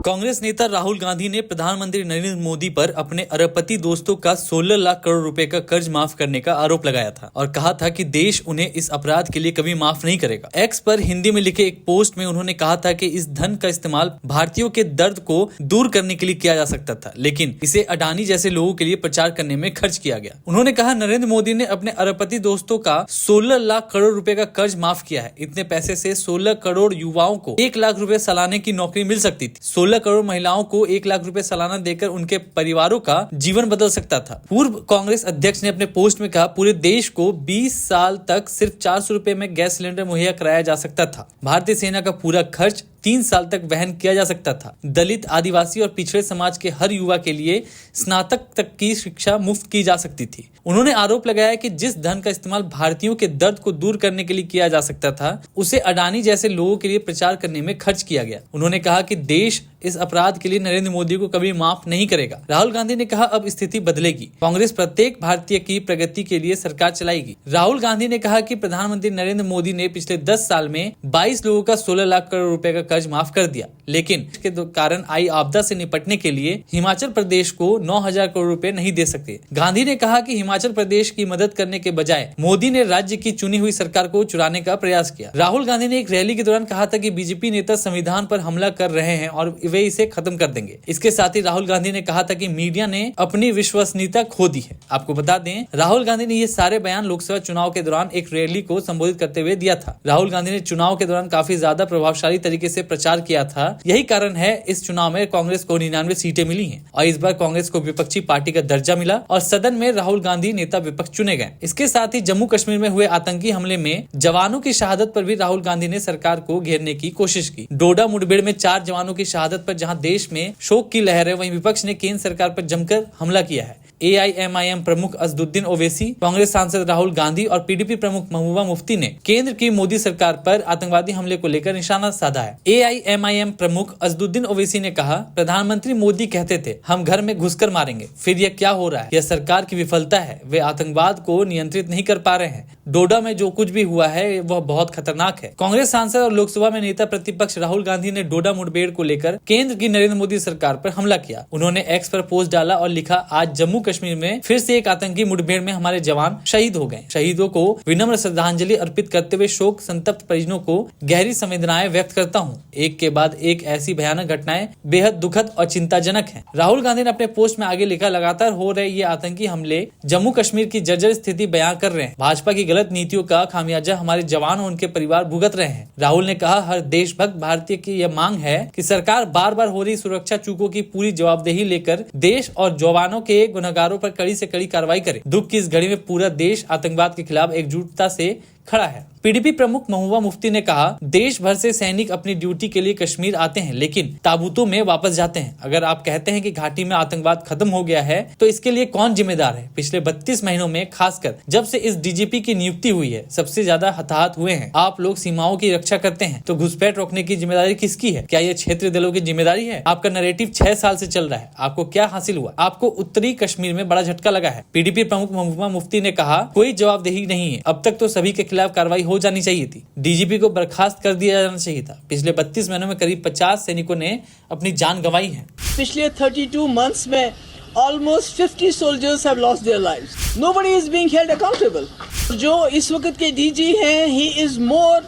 कांग्रेस नेता राहुल गांधी ने प्रधानमंत्री नरेंद्र मोदी पर अपने अरबपति दोस्तों का 16 लाख करोड़ रुपए का कर्ज माफ करने का आरोप लगाया था और कहा था कि देश उन्हें इस अपराध के लिए कभी माफ नहीं करेगा। एक्स पर हिंदी में लिखे एक पोस्ट में उन्होंने कहा था कि इस धन का इस्तेमाल भारतीयों के दर्द को दूर करने के लिए किया जा सकता था, लेकिन इसे अडानी जैसे लोगों के लिए प्रचार करने में खर्च किया गया। उन्होंने कहा, नरेंद्र मोदी ने अपने अरबपति दोस्तों का 16 लाख करोड़ रुपए का कर्ज माफ किया है। इतने पैसे से 16 करोड़ युवाओं को 1 लाख रुपए सालाने की नौकरी मिल सकती थी। 16 करोड़ महिलाओं को 1 लाख रुपए सालाना देकर उनके परिवारों का जीवन बदल सकता था। पूर्व कांग्रेस अध्यक्ष ने अपने पोस्ट में कहा, पूरे देश को 20 साल तक सिर्फ 400 रुपए में गैस सिलेंडर मुहैया कराया जा सकता था। भारतीय सेना का पूरा खर्च 3 साल तक वहन किया जा सकता था। दलित, आदिवासी और पिछड़े समाज के हर युवा के लिए स्नातक तक की शिक्षा मुफ्त की जा सकती थी। उन्होंने आरोप लगाया कि जिस धन का इस्तेमाल भारतीयों के दर्द को दूर करने के लिए किया जा सकता था, उसे अडानी जैसे लोगों के लिए प्रचार करने में खर्च किया गया। उन्होंने कहा कि देश इस अपराध के लिए नरेंद्र मोदी को कभी माफ नहीं करेगा। राहुल गांधी ने कहा, अब स्थिति बदलेगी। कांग्रेस प्रत्येक भारतीय की प्रगति के लिए सरकार चलाएगी। राहुल गांधी ने कहा कि प्रधानमंत्री नरेंद्र मोदी ने पिछले 10 साल में 22 लोगों का 16 लाख करोड़ रुपए का कर्ज माफ कर दिया, लेकिन इसके कारण आई आपदा से निपटने के लिए हिमाचल प्रदेश को 9,000 करोड़ रुपए नहीं दे सकते। गांधी ने कहा कि हिमाचल प्रदेश की मदद करने के बजाय मोदी ने राज्य की चुनी हुई सरकार को चुराने का प्रयास किया। राहुल गांधी ने एक रैली के दौरान कहा था कि बीजेपी नेता संविधान पर हमला कर रहे हैं और वे इसे खत्म कर देंगे। इसके साथ ही राहुल गांधी ने कहा था कि मीडिया ने अपनी विश्वसनीयता खो दी है। आपको बता दें, राहुल गांधी ने ये सारे बयान लोकसभा चुनाव के दौरान एक रैली को संबोधित करते हुए दिया था। राहुल गांधी ने चुनाव के दौरान काफी ज्यादा प्रभावशाली तरीके से प्रचार किया था। यही कारण है इस चुनाव में कांग्रेस को 99 सीटें मिली हैं और इस बार कांग्रेस को विपक्षी पार्टी का दर्जा मिला और सदन में राहुल गांधी नेता विपक्ष चुने गए। इसके साथ ही जम्मू कश्मीर में हुए आतंकी हमले में जवानों की शहादत पर भी राहुल गांधी ने सरकार को घेरने की कोशिश की। डोडा मुठभेड़ में 4 जवानों की शहादत पर जहां देश में शोक की लहर है, वहीं विपक्ष ने केंद्र सरकार पर जमकर हमला किया है। AIMIM प्रमुख असदुद्दीन ओवैसी, कांग्रेस सांसद राहुल गांधी और PDP प्रमुख महबूबा मुफ्ती ने केंद्र की मोदी सरकार पर आतंकवादी हमले को लेकर निशाना साधा है। AIMIM प्रमुख असदुद्दीन ओवैसी ने कहा, प्रधानमंत्री मोदी कहते थे हम घर में घुसकर मारेंगे, फिर यह क्या हो रहा है? यह सरकार की विफलता है। वे आतंकवाद को नियंत्रित नहीं कर पा रहे हैं। डोडा में जो कुछ भी हुआ है वह बहुत खतरनाक है। कांग्रेस सांसद और लोकसभा में नेता प्रतिपक्ष राहुल गांधी ने डोडा मुठभेड़ को लेकर केंद्र की नरेंद्र मोदी सरकार पर हमला किया। उन्होंने एक्स पर पोस्ट डाला और लिखा, आज जम्मू कश्मीर में फिर से एक आतंकी मुठभेड़ में हमारे जवान शहीद हो गए। शहीदों को विनम्र श्रद्धांजलि अर्पित करते हुए शोक संतप्त परिजनों को गहरी संवेदनाएं व्यक्त करता हूँ। एक के बाद एक ऐसी भयानक घटनाएं बेहद दुखद और चिंताजनक हैं। राहुल गांधी ने अपने पोस्ट में आगे लिखा, लगातार हो रहे ये आतंकी हमले जम्मू कश्मीर की जर्जर स्थिति बयां कर रहे हैं। भाजपा की गलत नीतियों का खामियाजा हमारे जवान और उनके परिवार भुगत रहे हैं। राहुल ने कहा, हर देशभक्त भारतीय की यह मांग है कि सरकार बार बार हो रही सुरक्षा चूकों की पूरी जवाबदेही लेकर देश और जवानों के गुनहगारों पर कड़ी से कड़ी कार्रवाई करे। दुख की इस घड़ी में पूरा देश आतंकवाद के खिलाफ एकजुटता से खड़ा है। PDP प्रमुख महबूबा मुफ्ती ने कहा, देश भर से सैनिक अपनी ड्यूटी के लिए कश्मीर आते हैं, लेकिन ताबूतों में वापस जाते हैं। अगर आप कहते हैं कि घाटी में आतंकवाद खत्म हो गया है, तो इसके लिए कौन जिम्मेदार है? पिछले 32 महीनों में, खासकर जब से इस DGP की नियुक्ति हुई है, सबसे ज्यादा हताहत हुए हैं। आप लोग सीमाओं की रक्षा करते हैं, तो घुसपैठ रोकने की जिम्मेदारी किसकी है? क्या ये क्षेत्रीय दलों की जिम्मेदारी है? आपका नैरेटिव 6 साल से चल रहा है। आपको क्या हासिल हुआ? आपको उत्तरी कश्मीर में बड़ा झटका लगा है। PDP प्रमुख महबूबा मुफ्ती ने कहा, कोई जवाबदेही नहीं है। अब तक तो सभी के खिलाफ कार्रवाई हो जानी चाहिए थी। DGP को बर्खास्त कर दिया जाना चाहिए था। पिछले 32 महीनों में करीब 50 सैनिकों ने अपनी जान गंवाई है। पिछले 32 मंथ्स में almost 50 soldiers have lost their lives. Nobody is being held accountable. जो इस वक्त के DG हैं, he is more,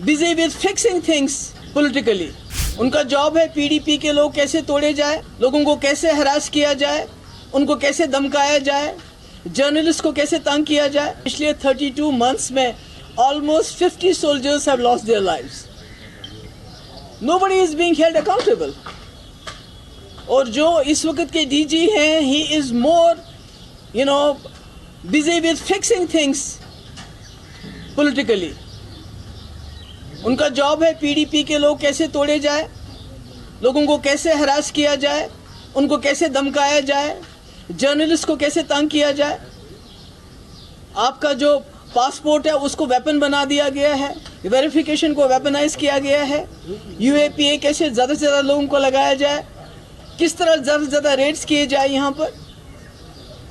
busy with fixing things politically. उनका जॉब है PDP के लोग कैसे तोड़े जाए, लोगों को कैसे हरास किया जाए, उनको कैसे धमकाया जाए, जर्नलिस्ट को कैसे तंग किया जाए। पिछले 32 मंथ्स में almost 50 soldiers have lost their lives. Nobody is being held accountable. और जो इस वक्त के DG हैं, he is more, busy with fixing things politically. उनका जॉब है PDP के लोग कैसे तोड़े जाए, लोगों को कैसे हरास किया जाए, उनको कैसे धमकाया जाए, जर्नलिस्ट को कैसे तंग किया जाए। आपका जो पासपोर्ट है उसको वेपन बना दिया गया है, वेरिफिकेशन को वेपनाइज किया गया है। UAPA कैसे ज़्यादा से ज़्यादा लोगों को लगाया जाए, किस तरह ज़्यादा से ज़्यादा रेड्स किए जाए। यहाँ पर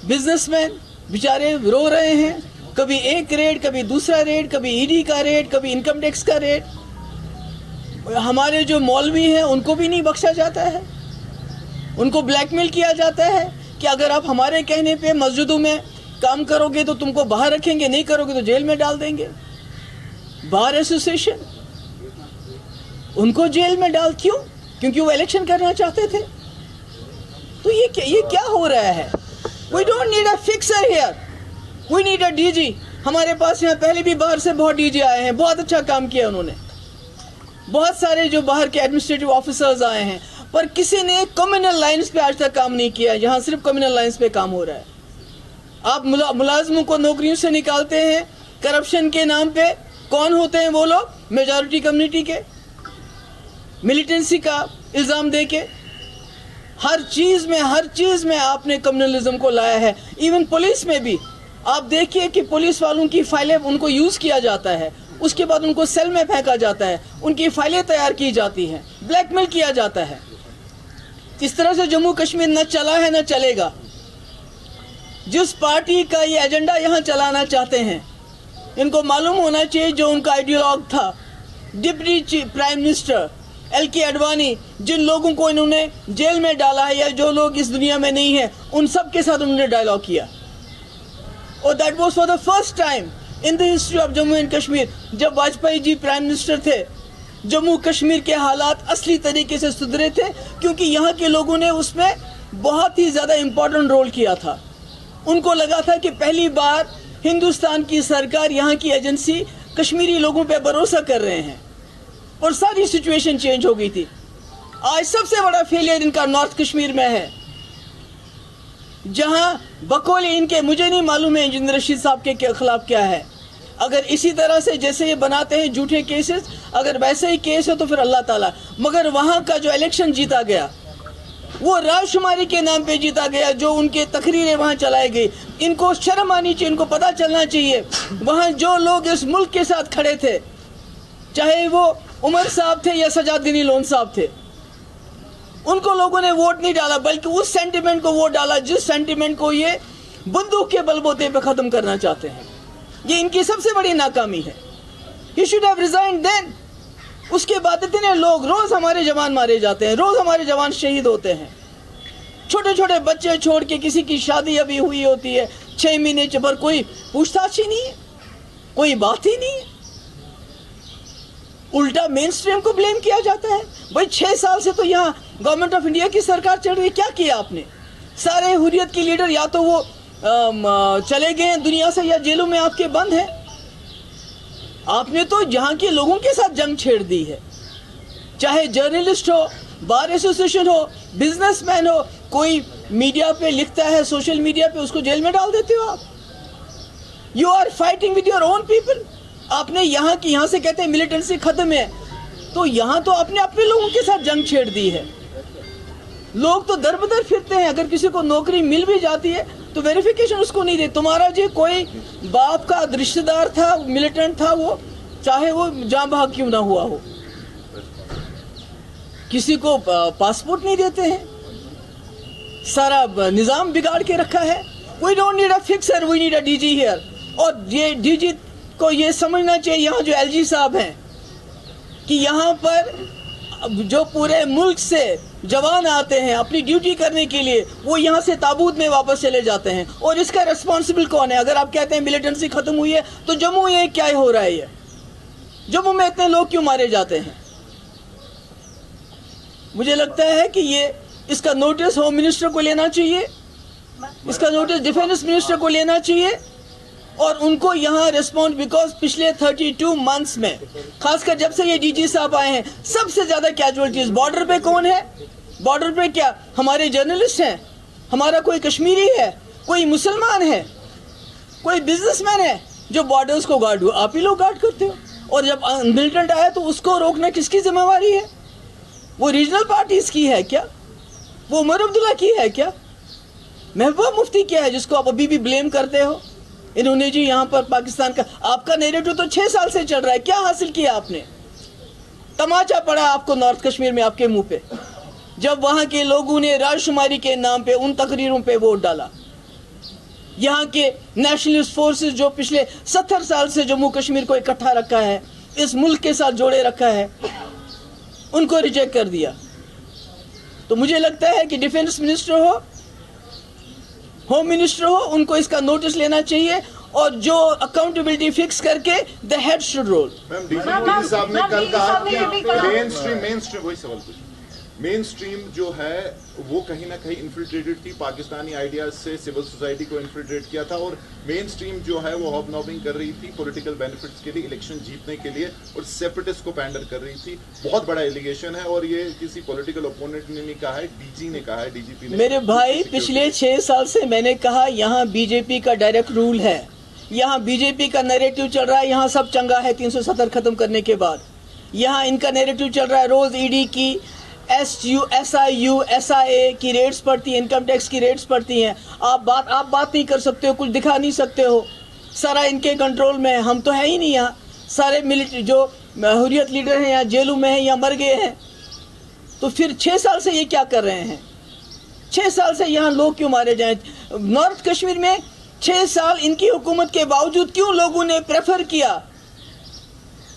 बिजनेसमैन बेचारे रो रहे हैं, कभी एक रेड, कभी दूसरा रेड, कभी ED का रेड, कभी इनकम टैक्स का रेड। हमारे जो मौलवी हैं उनको भी नहीं बख्शा जाता है। उनको ब्लैकमेल किया जाता है कि अगर आप हमारे कहने पे मस्जिदों में काम करोगे तो तुमको बाहर रखेंगे, नहीं करोगे तो जेल में डाल देंगे। बार एसोसिएशन उनको जेल में डाल, क्यों? क्योंकि वो इलेक्शन करना चाहते थे। तो ये क्या हो रहा है? We don't need a fixer here, we need a DG. हमारे पास यहाँ पहले भी बाहर से बहुत डीजी आए हैं, बहुत अच्छा काम किया उन्होंने। बहुत सारे जो बाहर के एडमिनिस्ट्रेटिव ऑफिसर्स आए हैं, पर किसी ने कम्युनल लाइंस पे आज तक काम नहीं किया। यहाँ सिर्फ कम्युनल लाइंस पे काम हो रहा है। आप मुलाजमों को नौकरियों से निकालते हैं करप्शन के नाम पे। कौन होते हैं वो लोग? मेजॉरिटी कम्युनिटी के, मिलिटेंसी का इल्ज़ाम दे के। हर चीज़ में आपने कम्युनलिज्म को लाया है। इवन पुलिस में भी आप देखिए कि पुलिस वालों की फाइलें उनको यूज़ किया जाता है, उसके बाद उनको सेल में फेंका जाता है, उनकी फाइलें तैयार की जाती हैं, ब्लैकमेल किया जाता है। इस तरह से जम्मू कश्मीर न चला है न चलेगा। जिस पार्टी का ये एजेंडा यहाँ चलाना चाहते हैं, इनको मालूम होना चाहिए जो उनका आइडियोलॉग था, deputy prime minister LK Advani, जिन लोगों को इन्होंने जेल में डाला है या जो लोग इस दुनिया में नहीं है, उन सब के साथ उन्होंने डायलॉग किया। और that was for the first time in the history of Jammu and Kashmir. जब वाजपेयी जी प्राइम मिनिस्टर थे, जम्मू कश्मीर के हालात असली तरीके से सुधरे थे, क्योंकि यहाँ के लोगों ने उसमें बहुत ही ज़्यादा इम्पोर्टेंट रोल किया था। उनको लगा था कि पहली बार हिंदुस्तान की सरकार, यहाँ की एजेंसी कश्मीरी लोगों पे भरोसा कर रहे हैं, और सारी सिचुएशन चेंज हो गई थी। आज सबसे बड़ा फेलियर इनका नॉर्थ कश्मीर में है, जहाँ बकौल इनके, मुझे नहीं मालूम है इंजीनियर रशीद साहब के खिलाफ क्या है। अगर इसी तरह से जैसे ये बनाते हैं झूठे केसेस, अगर वैसे ही केस है तो फिर अल्लाह ताला। मगर वहाँ का जो इलेक्शन जीता गया वो राजशुमारी के नाम पे जीता गया, जो उनके तकरीरें वहाँ चलाई गई। इनको शर्म आनी चाहिए, इनको पता चलना चाहिए वहाँ जो लोग इस मुल्क के साथ खड़े थे, चाहे वो उमर साहब थे या सजादुद्दीन लोन साहब थे, उनको लोगों ने वोट नहीं डाला, बल्कि उस सेंटिमेंट को वोट डाला जिस सेंटिमेंट को ये बंदूक के बलबूते पे ख़त्म करना चाहते हैं। ये इनकी सबसे बड़ी नाकामी है। He should have resigned then. उसके बाद इतने लोग, रोज़ हमारे जवान मारे जाते हैं, रोज़ हमारे जवान शहीद होते हैं। छोटे छोटे बच्चे छोड़ के, किसी की शादी अभी हुई होती है 6 महीने पर, कोई पूछताछ ही नहीं है, कोई बात ही नहीं है। उल्टा मेन स्ट्रीम को ब्लेम किया जाता है। भाई 6 साल से तो यहाँ गवर्नमेंट ऑफ इंडिया की सरकार चल रही है, क्या किया आपने? सारे हुर्रियत के लीडर या तो वो चले गए हैं दुनिया से या जेलों में आपके बंद हैं। आपने तो यहाँ के लोगों के साथ जंग छेड़ दी है, चाहे जर्नलिस्ट हो, बार एसोसिएशन हो, बिजनेसमैन हो। कोई मीडिया पे लिखता है, सोशल मीडिया पे, उसको जेल में डाल देते हो आप। You are fighting with your own people. आपने यहाँ से कहते हैं मिलिटेंसी खत्म है, तो यहाँ तो आपने अपने लोगों के साथ जंग छेड़ दी है। लोग तो दर बदर फिरते हैं, अगर किसी को नौकरी मिल भी जाती है तो वेरिफिकेशन उसको नहीं दे। तुम्हारा जो कोई बाप का रिश्तेदार था, मिलिटेंट था, वो चाहे वो जान भाग क्यों ना हुआ हो, किसी को पासपोर्ट नहीं देते हैं। सारा निज़ाम बिगाड़ के रखा है। We don't need a fixer, we need a DG here. और ये डीजी को ये समझना चाहिए, यहाँ जो LG साहब हैं, कि यहाँ पर जो पूरे मुल्क से जवान आते हैं अपनी ड्यूटी करने के लिए, वो यहाँ से ताबूत में वापस चले जाते हैं। और इसका रिस्पॉन्सिबल कौन है? अगर आप कहते हैं मिलिटेंसी खत्म हुई है, तो जम्मू में क्या हो रहा है? ये जम्मू में इतने लोग क्यों मारे जाते हैं? मुझे लगता है कि ये इसका नोटिस होम मिनिस्टर को लेना चाहिए, इसका नोटिस डिफेंस मिनिस्टर को लेना चाहिए, और उनको यहाँ रिस्पॉन्ड, बिकॉज पिछले 32 मंथ्स में, खासकर जब से ये DG साहब आए हैं, सबसे ज़्यादा कैजुअलिटीज बॉर्डर पे कौन है? बॉर्डर पे क्या हमारे जर्नलिस्ट हैं? हमारा कोई कश्मीरी है? कोई मुसलमान है? कोई बिजनेसमैन है जो बॉर्डर्स को गार्ड हो? आप ही लोग गार्ड करते हो। और जब मिलिटेंट आया तो उसको रोकना किसकी जिम्मेवारी है? वो रीजनल पार्टीज की है क्या? वो उमर अब्दुल्ला की है क्या? महबूबा मुफ्ती क्या है जिसको आप अभी भी ब्लेम करते हो? इन्होंने जी यहाँ पर पाकिस्तान का, आपका नैरेटिव तो 6 साल से चल रहा है, क्या हासिल किया आपने? तमाचा पड़ा आपको नॉर्थ कश्मीर में आपके मुंह पे, जब वहाँ के लोगों ने राजशुमारी के नाम पे उन तकरीरों पे वोट डाला। यहाँ के नेशनलिस्ट फोर्सेस जो पिछले 70 साल से जम्मू कश्मीर को इकट्ठा रखा है, इस मुल्क के साथ जोड़े रखा है, उनको रिजेक्ट कर दिया। तो मुझे लगता है कि डिफेंस मिनिस्टर हो, होम मिनिस्टर हो, उनको इसका नोटिस लेना चाहिए और जो अकाउंटेबिलिटी फिक्स करके the head should roll. Ma'am DG Modi साहब ने कल कहा कि मेन स्ट्रीम जो है वो कहीं ना कहीं इन्फिल्ट्रेटेड थी, पाकिस्तानी आइडियाज से सिविल सोसाइटी को इन्फिल्ट्रेट किया था और मेन स्ट्रीम जो है वो हॉबनॉबिंग कर रही थी पॉलिटिकल बेनिफिट्स के लिए, इलेक्शन जीतने के लिए, और सेपरेटिस्ट को पैंडर कर रही थी। बहुत बड़ा एलिगेशन है और ये किसी पॉलिटिकल ओपोनेंट ने नहीं कहा है, डीजी ने कहा है, डीजीपी ने। मेरे भाई पिछले 6 साल से मैंने कहा यहाँ बीजेपी का डायरेक्ट रूल है, यहाँ बीजेपी का नैरेटिव चल रहा है, यहाँ सब चंगा है 370 खत्म करने के बाद। यहाँ इनका नैरेटिव चल रहा है, रोज ईडी की, SIU, SIA की रेट्स पड़ती हैं, इनकम टैक्स की रेट्स पड़ती हैं। आप बात नहीं कर सकते हो, कुछ दिखा नहीं सकते हो, सारा इनके कंट्रोल में है। हम तो है ही नहीं यहाँ, सारे मिलिट्री जो हुर्रियत लीडर हैं यहाँ जेलों में हैं या मर गए हैं। तो फिर 6 साल से ये क्या कर रहे हैं? 6 साल से यहाँ लोग क्यों मारे जाएं? नॉर्थ कश्मीर में 6 साल इनकी हुकूमत के बावजूद क्यों लोगों ने प्रेफर किया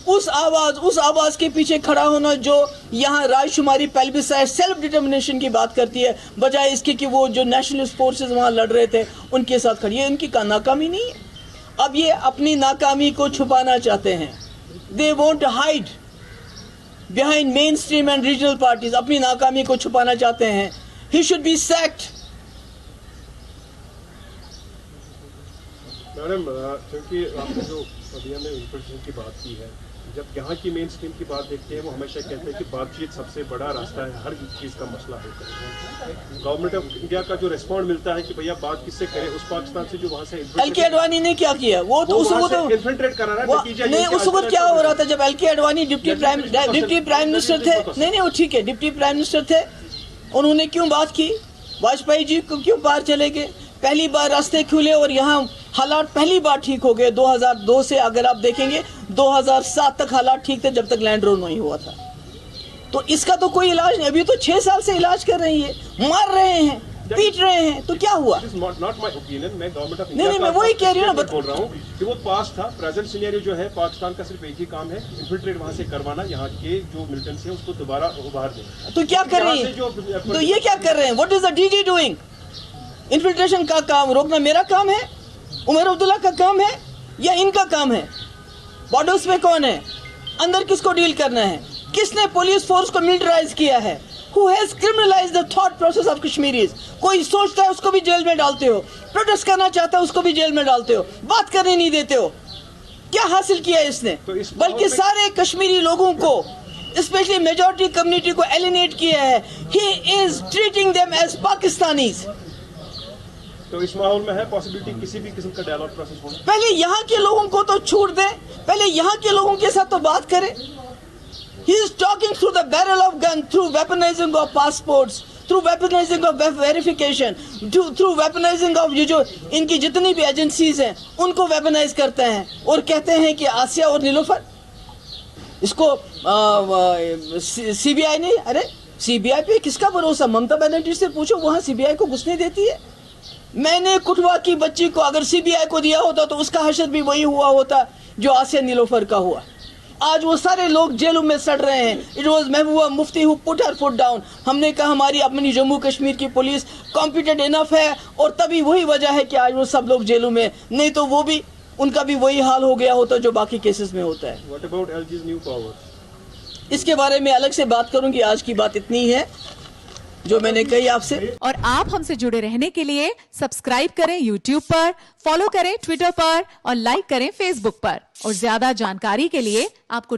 उस आवाज के पीछे खड़ा होना जो यहाँ रायशुमारी, पेल्बिसाइड, सेल्फ डिटर्मिनेशन की बात करती है, बजाय इसके कि वो जो नेशनलिस्ट फोर्सेस वहाँ लड़ रहे थे उनके साथ खड़ी है। इनकी नाकामी नहीं है, अब ये अपनी नाकामी को छुपाना चाहते हैं। They want hide behind main stream and regional parties, अपनी नाकामी को छुपाना चाहते हैं। He should be sacked. Madam, क्योंकि आपने जो अभी हमने इन्फ्लेशन की बात की है, जब यहाँ की मेन स्ट्रीम की बात देखते हैं वो हमेशा कहते हैं कि बातचीत सबसे बड़ा रास्ता है, हर चीज़ का मसला होता है। गवर्नमेंट ऑफ इंडिया का जो रिस्पॉन्ड मिलता है कि भैया बात किससे करें, उस पाकिस्तान से जो वहाँ से LK अडवाणी ने क्या किया, वो तो उस वक्त इन्फिल्ट्रेट करा रहा है। नहीं, उस वक्त क्या हो रहा था जब LK Advani deputy prime minister थे? नहीं, वो ठीक है, डिप्टी प्राइम मिनिस्टर थे, उन्होंने क्यों बात की? वाजपेयी जी को क्यों बाहर चले गए? पहली बार रास्ते खुले और यहाँ हालात पहली बार ठीक हो गए। 2002 से अगर आप देखेंगे 2007 तक हालात ठीक थे, जब तक लैंड रोल नहीं हुआ था। तो इसका तो कोई इलाज नहीं। अभी तो 6 साल से इलाज कर रही है, मार रहे हैं, पीट रहे हैं, तो क्या हुआ? नहीं, मैं वही कह रही हूँ, बोल रहा हूँ कि वो पास था। प्रेजेंट सिनेरियो जो है, पाकिस्तान का सिर्फ एक ही काम है, इन्फिल्ट्रेट वहाँ से करवाना, यहाँ के जो मिलिटेंट्स हैं उसको दोबारा उभार देना। तो क्या कर रही है? तो ये क्या कर रहे हैं? What is the DG doing? Infiltration का काम रोकना मेरा काम है, उमर अब्दुल्ला का काम है, या इनका काम है? बॉर्डर्स पे कौन है? अंदर किसको डील करना है? किसने पुलिस फोर्स को मिलिटराइज किया है? Who has criminalized the thought process of Kashmiris? कोई सोचता है उसको भी जेल में डालते हो, प्रोटेस्ट करना चाहता है उसको भी जेल में डालते हो, बात करने नहीं देते हो। क्या हासिल किया इसने? बल्कि सारे कश्मीरी लोगों को, स्पेशली मेजॉरिटी कम्युनिटी को एलिनेट किया है। He is treating them as Pakistanis। तो इस माहौल में है पॉसिबिलिटी किसी भी किस्म का डायलॉग प्रोसेस होना? पहले यहाँ के लोगों को तो छूट दें, पहले यहाँ के लोगों के साथ तो बात करें। He is talking through the barrel of gun, through weaponizing of passports, through weaponizing of verification, through weaponizing of ये जो इनकी जितनी भी एजेंसीज हैं उनको वेपनाइज करते हैं और कहते हैं कि आसिया और नीलोफर इसको CBI नहीं। अरे CBI पे किसका भरोसा? ममता बनर्जी से पूछो, वहाँ CBI को घुसने देती है। मैंने कुटवा की बच्ची को अगर CBI को दिया होता तो उसका हशर भी वही हुआ होता जो आसिया नीलोफर का हुआ। आज वो सारे लोग जेलों में सड़ रहे हैं। It was Mehbooba Mufti who put her foot down. हमने कहा हमारी अपनी जम्मू कश्मीर की पुलिस कॉम्पिटेंट इनफ है, और तभी वही वजह है कि आज वो सब लोग जेलों में, नहीं तो वो भी, उनका भी वही हाल हो गया होता जो बाकी केसेस में होता है। What about LG's new powers? इसके बारे में अलग से बात करूंगी, आज की बात इतनी है जो मैंने कही आपसे। और आप हमसे जुड़े रहने के लिए सब्सक्राइब करें YouTube पर, फॉलो करें Twitter पर और लाइक करें Facebook पर। और ज्यादा जानकारी के लिए आपको